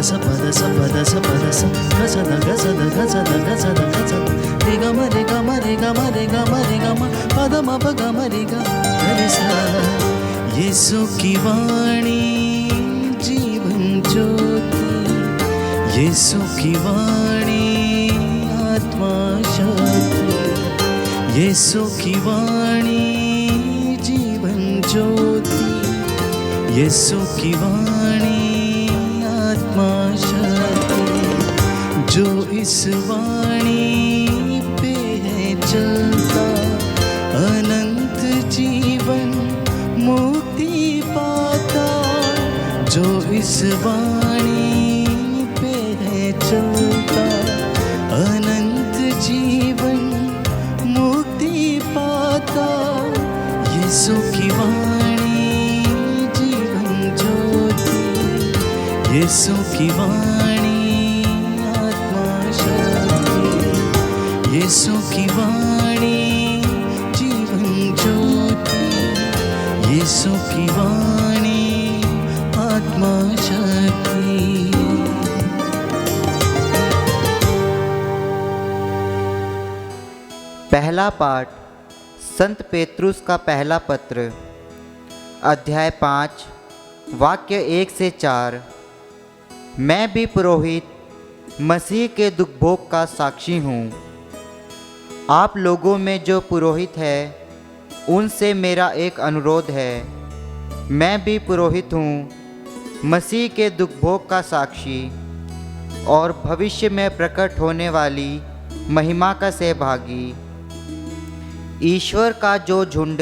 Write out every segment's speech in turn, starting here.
ಸ ಪದ ಸ ಪದ ಸ ಪದ ಸ ಗಸದ ಗಸದ ಗಸದ ಗಸದ ಗಸದ ರಿ ಗ ಮ ರಿ ಗ ಮ ರಿ ಗ ಮ ರಿ ಗ ಮ ರಿ ಗ ಮ ಪದ ಮ ಪ ಗ ಮ ರಿ ಗ ರಿ ಸ ಯೇಸು की वाणी जीवन ज्योति यीशु की वाणी आत्मा शक्ति यीशु की वाणी जीवन ज्योति यीशु की वाणी आत्मा शक्ति जो इस वाणी पे है चलता अनंत जीवन मुक्ति पाता जो इस वाणी पे है चलता अनंत जीवन मुक्ति पाता यीशु की वाणी जीवन ज्योति यीशु की वाणी आत्मा शक्ति यीशु की वाणी जीवन ज्योति यीशु की वाणी आत्मा शक्ति। पहला पाठ संत पेत्रुस का पहला पत्र, अध्याय 5, वाक्य 1 से 4। मैं भी पुरोहित मसीह के दुख भोग का साक्षी हूँ। आप लोगों में जो पुरोहित है उनसे मेरा एक अनुरोध है। मैं भी पुरोहित हूँ, मसीह के दुख भोग का साक्षी और भविष्य में प्रकट होने वाली महिमा का सहभागी। ईश्वर का जो झुंड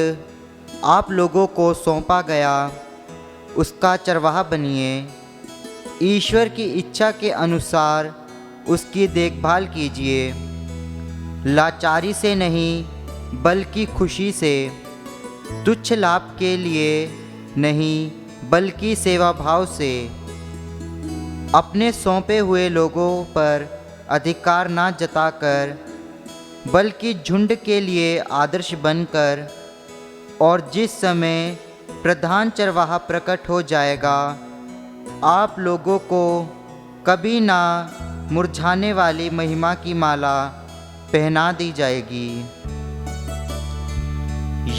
आप लोगों को सौंपा गया उसका चरवाहा बनिए। ईश्वर की इच्छा के अनुसार उसकी देखभाल कीजिए, लाचारी से नहीं बल्कि खुशी से, तुच्छ लाभ के लिए नहीं बल्कि सेवा भाव से। अपने सौंपे हुए लोगों पर अधिकार ना जताकर बल्कि झुंड के लिए आदर्श बनकर, और जिस समय प्रधान चरवाहा प्रकट हो जाएगा आप लोगों को कभी ना मुरझाने वाली महिमा की माला पहना दी जाएगी।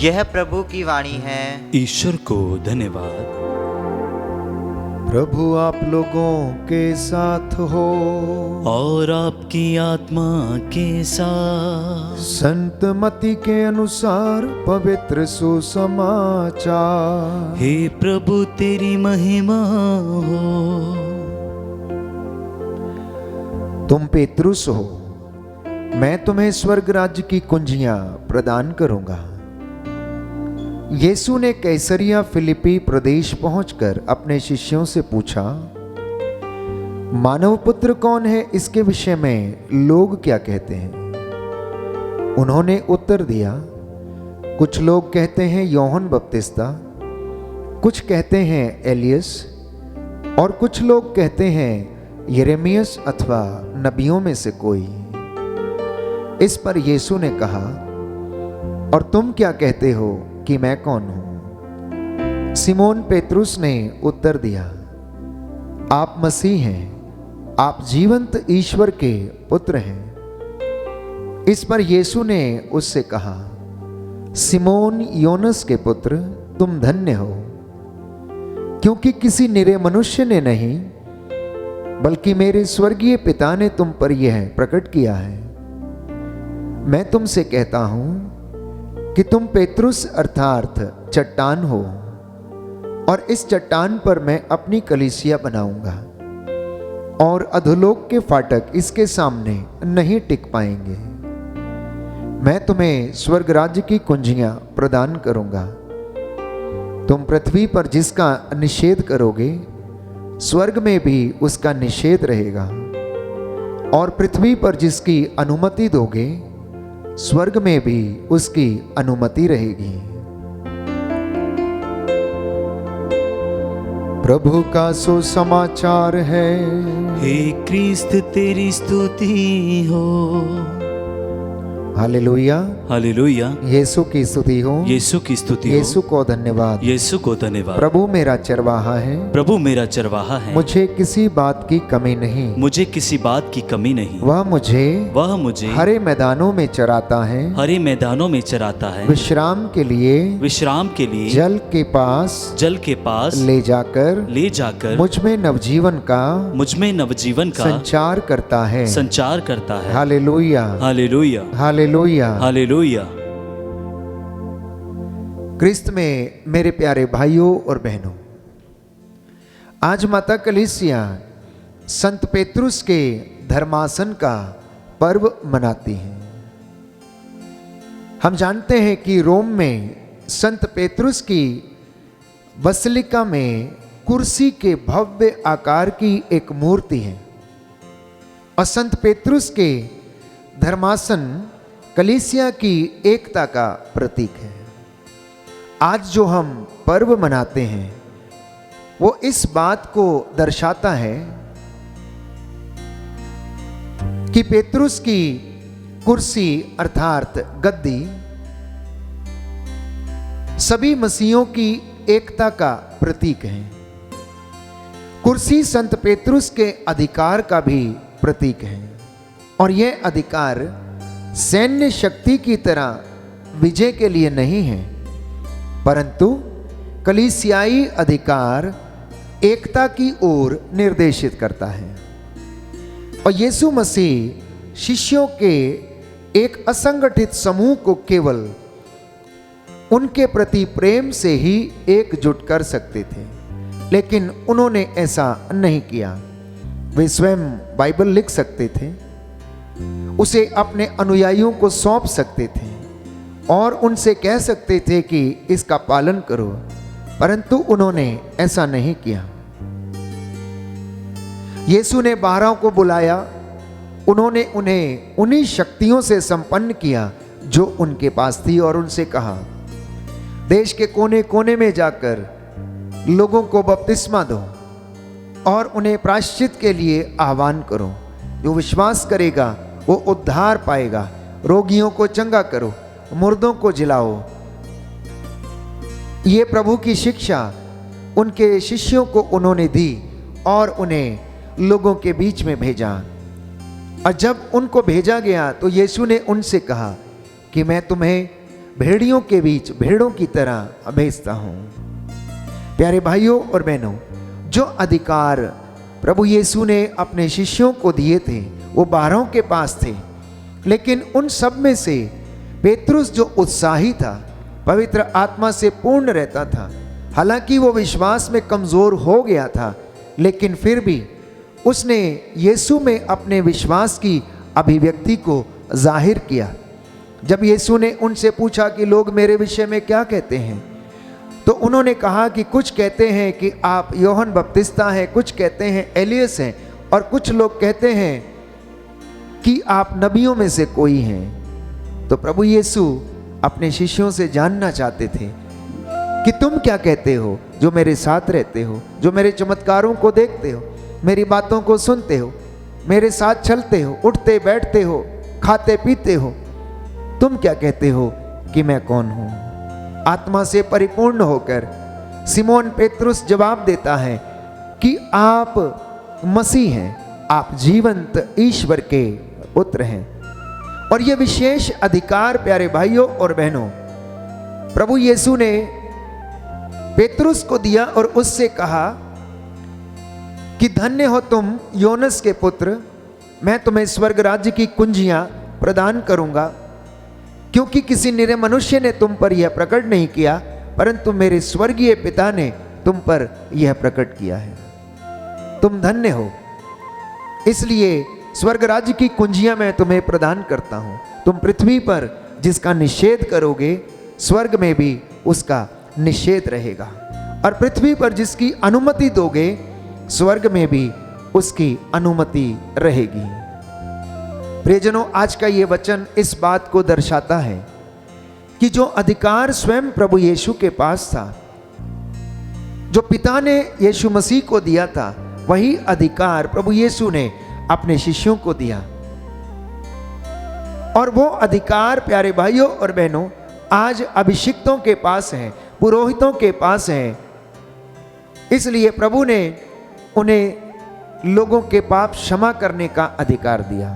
यह प्रभु की वाणी है। ईश्वर को धन्यवाद। प्रभु आप लोगों के साथ हो और आपकी आत्मा के साथ। संत मती के अनुसार पवित्र सुसमाचार। हे प्रभु तेरी महिमा हो। तुम पेत्रुस हो, मैं तुम्हें स्वर्ग राज्य की कुंजियां प्रदान करूंगा। यीशु ने कैसरिया फिलिपी प्रदेश पहुंचकर अपने शिष्यों से पूछा, मानव पुत्र कौन है, इसके विषय में लोग क्या कहते हैं? उन्होंने उत्तर दिया, कुछ लोग कहते हैं यूहन्ना बपतिस्ता, कुछ कहते हैं एलियस, और कुछ लोग कहते हैं यिर्मयाह अथवा नबियों में से कोई। इस पर यीशु ने कहा, और तुम क्या कहते हो कि मैं कौन हूं? सिमोन पेत्रुस ने उत्तर दिया, आप मसीह हैं, आप जीवंत ईश्वर के पुत्र हैं। इस पर यीशु ने उससे कहा, सिमोन योनस के पुत्र, तुम धन्य हो, क्योंकि किसी निरे मनुष्य ने नहीं बल्कि मेरे स्वर्गीय पिता ने तुम पर यह प्रकट किया है। मैं तुमसे कहता हूं कि तुम पेत्रुस अर्थात चट्टान हो, और इस चट्टान पर मैं अपनी कलीसिया बनाऊंगा, और अधोलोक के फाटक इसके सामने नहीं टिक पाएंगे। मैं तुम्हें स्वर्ग राज्य की कुंजियां प्रदान करूंगा। तुम पृथ्वी पर जिसका निषेध करोगे स्वर्ग में भी उसका निषेध रहेगा, और पृथ्वी पर जिसकी अनुमति दोगे स्वर्ग में भी उसकी अनुमति रहेगी। प्रभु का सुसमाचार है। हे क्रिस्त तेरी स्तुति हो। Hallelujah hallelujah. यीशु की स्तुति हो, यीशु की स्तुति हो, यीशु को धन्यवाद। यीशु को धन्यवाद। प्रभु मेरा चरवाहा है, प्रभु मेरा चरवाहा है, मुझे किसी बात की कमी नहीं। मुझे किसी बात की कमी नहीं। वह मुझे हरे हरे मैदानों में चराता है, हरे मैदानों में चराता है, विश्राम के लिए विश्राम के लिए जल के पास ले ले जाकर मुझ में नवजीवन का संचार करता है। है। Hallelujah, hallelujah, hallelujah. हालेलुया। क्रिस्त में मेरे प्यारे भाइयों और बहनों, आज माता कलीसिया संत पेत्रुस के धर्मासन का पर्व मनाती हैं। हम जानते हैं कि रोम में संत पेत्रुस की बसलिका में कुर्सी के भव्य आकार की एक मूर्ति है और संत पेत्रुस के धर्मासन कलीसिया की एकता का प्रतीक है। आज जो हम पर्व मनाते हैं वो इस बात को दर्शाता है कि पेत्रुस की कुर्सी अर्थात गद्दी सभी मसीहों की एकता का प्रतीक है। कुर्सी संत पेत्रुस के अधिकार का भी प्रतीक है और यह अधिकार सैन्य शक्ति की तरह विजय के लिए नहीं है, परंतु कलीसियाई अधिकार एकता की ओर निर्देशित करता है। और यीशु मसीह शिष्यों के एक असंगठित समूह को केवल उनके प्रति प्रेम से ही एकजुट कर सकते थे, लेकिन उन्होंने ऐसा नहीं किया। वे स्वयं बाइबल लिख सकते थे, उसे अपने अनुयायियों को सौंप सकते थे और उनसे कह सकते थे कि इसका पालन करो, परंतु उन्होंने ऐसा नहीं किया। यीशु ने 12 को बुलाया, उन्होंने उन्हें उन्हीं शक्तियों से संपन्न किया जो उनके पास थी और उनसे कहा, देश के कोने कोने में जाकर लोगों को बपतिस्मा दो और उन्हें प्रायश्चित के लिए आह्वान करो। जो विश्वास करेगा वो उद्धार पाएगा। रोगियों को चंगा करो, मुर्दों को जिलाओ। ये प्रभु की शिक्षा उनके शिष्यों को उन्होंने दी और उन्हें लोगों के बीच में भेजा। और जब उनको भेजा गया तो यीशु ने उनसे कहा कि मैं तुम्हें भेड़ियों के बीच भेड़ों की तरह भेजता हूं। प्यारे भाइयों और बहनों, जो अधिकार प्रभु यीशु ने अपने शिष्यों को दिए थे वो 12 के पास थे, लेकिन उन सब में से पेत्रुस जो उत्साही था, पवित्र आत्मा से पूर्ण रहता था, हालांकि वो विश्वास में कमजोर हो गया था, लेकिन फिर भी उसने यीशु में अपने विश्वास की अभिव्यक्ति को जाहिर किया। जब यीशु ने उनसे पूछा कि लोग मेरे विषय में क्या कहते हैं, तो उन्होंने कहा कि कुछ कहते हैं कि आप यूहन्ना बपतिस्ता हैं, कुछ कहते हैं एलियस हैं और कुछ लोग कहते हैं कि आप नबियों में से कोई हैं। तो प्रभु यीशु अपने शिष्यों से जानना चाहते थे कि तुम क्या कहते हो, जो मेरे साथ रहते हो, जो मेरे चमत्कारों को देखते हो, मेरी बातों को सुनते हो, मेरे साथ चलते हो, उठते बैठते हो, खाते पीते हो, तुम क्या कहते हो कि मैं कौन हूं? आत्मा से परिपूर्ण होकर सिमोन पेत्रुस जवाब देता है कि आप मसीह हैं, आप जीवंत ईश्वर के पुत्र हैं। और यह विशेष अधिकार प्यारे भाइयों और बहनों प्रभु यीशु ने पेत्रुस को दिया और उससे कहा कि धन्य हो तुम योनस के पुत्र, मैं तुम्हें स्वर्ग राज्य की कुंजियां प्रदान करूंगा, क्योंकि किसी निरे मनुष्य ने तुम पर यह प्रकट नहीं किया, परंतु मेरे स्वर्गीय पिता ने तुम पर यह प्रकट किया है। तुम धन्य हो, इसलिए स्वर्ग राज्य की कुंजियां मैं तुम्हें प्रदान करता हूं। तुम पृथ्वी पर जिसका निषेध करोगे, स्वर्ग में भी उसका निषेध रहेगा, और पृथ्वी पर जिसकी अनुमति दोगे, स्वर्ग में भी उसकी अनुमति रहेगी। प्रियजनों, आज का ये वचन इस बात को दर्शाता है कि जो अधिकार स्वयं प्रभु यीशु के पास था, जो पिता ने यीशु मसीह को दिया था, वही अधिकार प्रभु यीशु ने अपने शिष्यों को दिया। और वो अधिकार प्यारे भाइयों और बहनों आज अभिषिक्तों के पास है, पुरोहितों के पास है। इसलिए प्रभु ने उन्हें लोगों के पाप क्षमा करने का अधिकार दिया।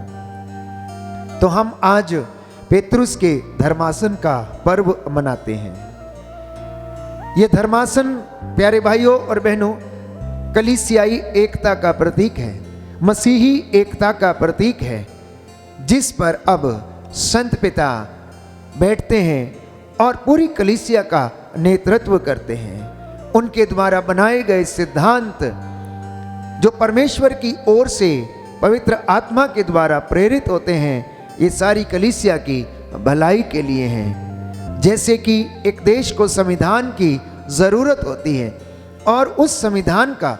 तो हम आज पेतरुस के धर्मासन का पर्व मनाते हैं। ये धर्मासन प्यारे भाइयों और बहनों कलीसियाई एकता का प्रतीक है, मसीही एकता का प्रतीक है, जिस पर अब संत पिता बैठते हैं और पूरी कलीसिया का नेतृत्व करते हैं। उनके द्वारा बनाए गए सिद्धांत जो परमेश्वर की ओर से पवित्र आत्मा के द्वारा प्रेरित होते हैं, ये सारी कलीसिया की भलाई के लिए हैं। जैसे कि एक देश को संविधान की जरूरत होती है और उस संविधान का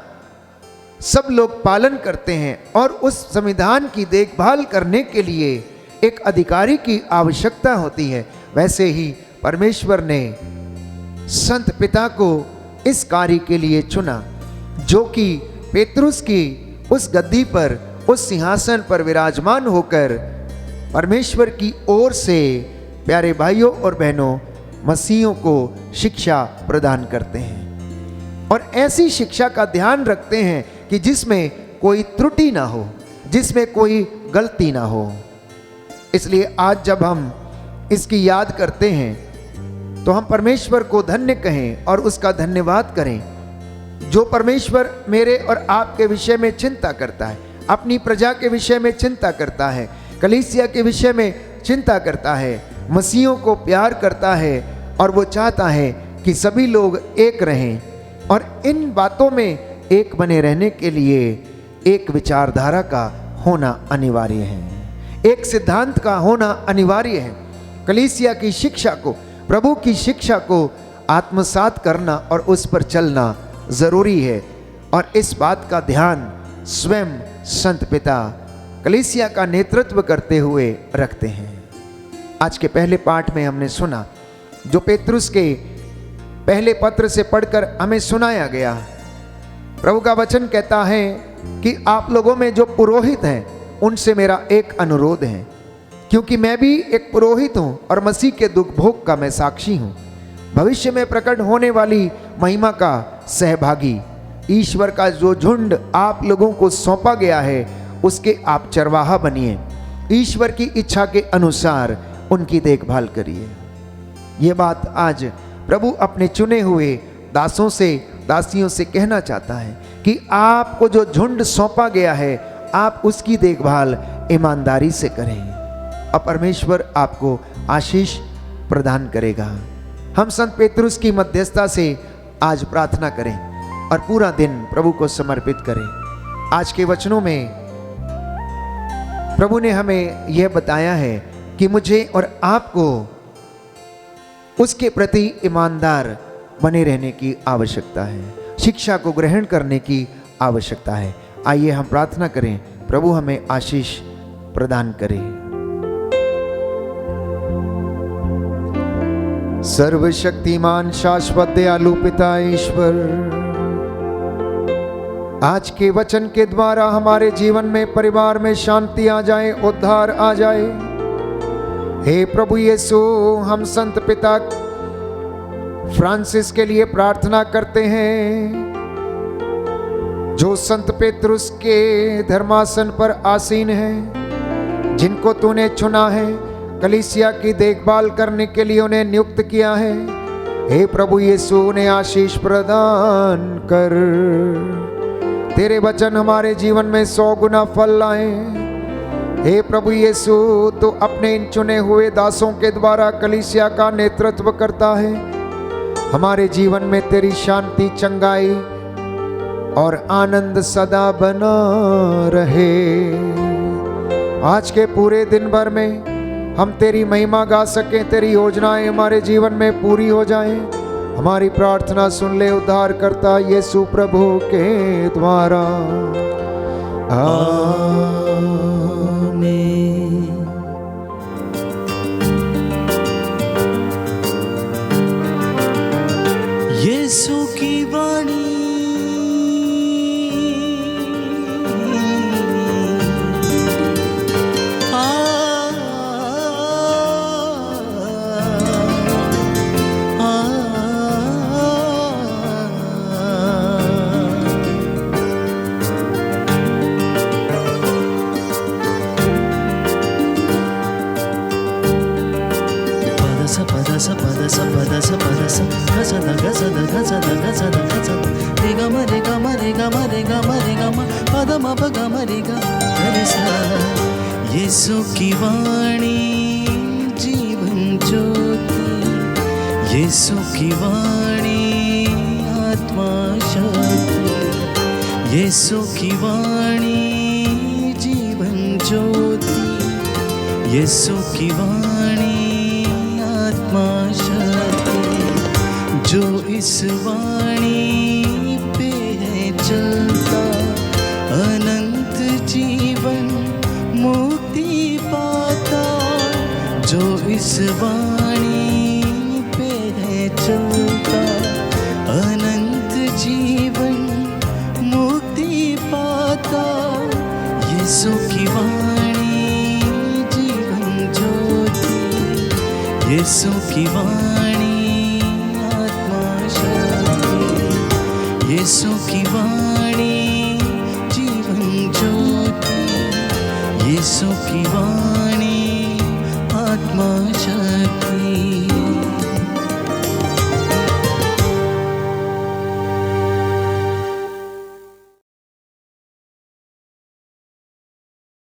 सब लोग पालन करते हैं और उस संविधान की देखभाल करने के लिए एक अधिकारी की आवश्यकता होती है, वैसे ही परमेश्वर ने संत पिता को इस कार्य के लिए चुना, जो कि पेतरुस की उस गद्दी पर, उस सिंहासन पर विराजमान होकर परमेश्वर की ओर से प्यारे भाइयों और बहनों मसीहियों को शिक्षा प्रदान करते हैं और ऐसी शिक्षा का ध्यान रखते हैं कि जिसमें कोई त्रुटि ना हो, जिसमें कोई गलती ना हो। इसलिए आज जब हम इसकी याद करते हैं तो हम परमेश्वर को धन्य कहें और उसका धन्यवाद करें, जो परमेश्वर मेरे और आपके विषय में चिंता करता है, अपनी प्रजा के विषय में चिंता करता है, कलीसिया के विषय में चिंता करता है, मसीहियों को प्यार करता है और वो चाहता है कि सभी लोग एक रहें। और इन बातों में एक बने रहने के लिए एक विचारधारा का होना अनिवार्य है, एक सिद्धांत का होना अनिवार्य है। कलीसिया की शिक्षा को, प्रभु की शिक्षा को आत्मसात करना और उस पर चलना जरूरी है और इस बात का ध्यान स्वयं संत पिता कलीसिया का नेतृत्व करते हुए रखते हैं। आज के पहले पाठ में हमने सुना, जो पेतरुस के पहले पत्र से पढ़कर हमें सुनाया गया। प्रभु का वचन कहता है कि आप लोगों में जो पुरोहित हैं उनसे मेरा एक अनुरोध है, क्योंकि मैं भी एक पुरोहित हूं और मसीह के दुख भोग का मैं साक्षी हूं, भविष्य में प्रकट होने वाली महिमा का सहभागी। ईश्वर का जो झुंड आप लोगों को सौंपा गया है उसके आप चरवाहा बनिए, ईश्वर की इच्छा के अनुसार उनकी देखभाल करिए। ये बात आज प्रभु अपने चुने हुए दासों से, दासियों से कहना चाहता है कि आपको जो झुंड सौंपा गया है आप उसकी देखभाल ईमानदारी से करें और परमेश्वर आपको आशीष प्रदान करेगा। हम संत पेतरुस की मध्यस्थता से आज प्रार्थना करें और पूरा दिन प्रभु को समर्पित करें। आज के वचनों में प्रभु ने हमें यह बताया है कि मुझे और आपको उसके प्रति ईमानदार बने रहने की आवश्यकता है, शिक्षा को ग्रहण करने की आवश्यकता है। आइए हम प्रार्थना करें, प्रभु हमें आशीष प्रदान करे। सर्वशक्तिमान शाश्वत दयालु पिता ईश्वर, आज के वचन के द्वारा हमारे जीवन में, परिवार में शांति आ जाए, उद्धार आ जाए। हे प्रभु यीशु, हम संत पिता फ्रांसिस के लिए प्रार्थना करते हैं, जो संत पेतरुस के धर्मासन पर आसीन है, जिनको तूने चुना है, कलीसिया की देखभाल करने के लिए उन्हें नियुक्त किया है। हे प्रभु यीशु, उन्हें आशीष प्रदान कर, तेरे वचन हमारे जीवन में 100 गुना फल लाए। हे प्रभु यीशु, तो अपने इन चुने हुए दासों के द्वारा कलीसिया का नेतृत्व करता है। हमारे जीवन में तेरी शांति, चंगाई और आनंद सदा बना रहे। आज के पूरे दिन भर में हम तेरी महिमा गा सकें, तेरी योजनाएं हमारे जीवन में पूरी हो जाएं। हमारी प्रार्थना सुन ले उद्धार करता यीशु प्रभु के द्वारा, आमीन। यीशु की वाणी रे ग म रे ग म रे ग म प द म प ग म रे ग रे सा। यीशु की वाणी जीवन ज्योति, यीशु की वाणी आत्मा शक्ति, यीशु की वाणी जीवन ज्योति, यीशु की वाणी आत्मा शक्ति। जो इस वाणी पे है चलता, अनंत जीवन मुक्ति पाता। जो इस वाणी पे है चलता, अनंत जीवन मुक्ति पाता। यीशु की वाणी जीवन ज्योति, यीशु की वाणी आत्मा शक्ति, यीशु की वाणी जीवन ज्योति, यीशु की वाणी आत्मा शक्ति।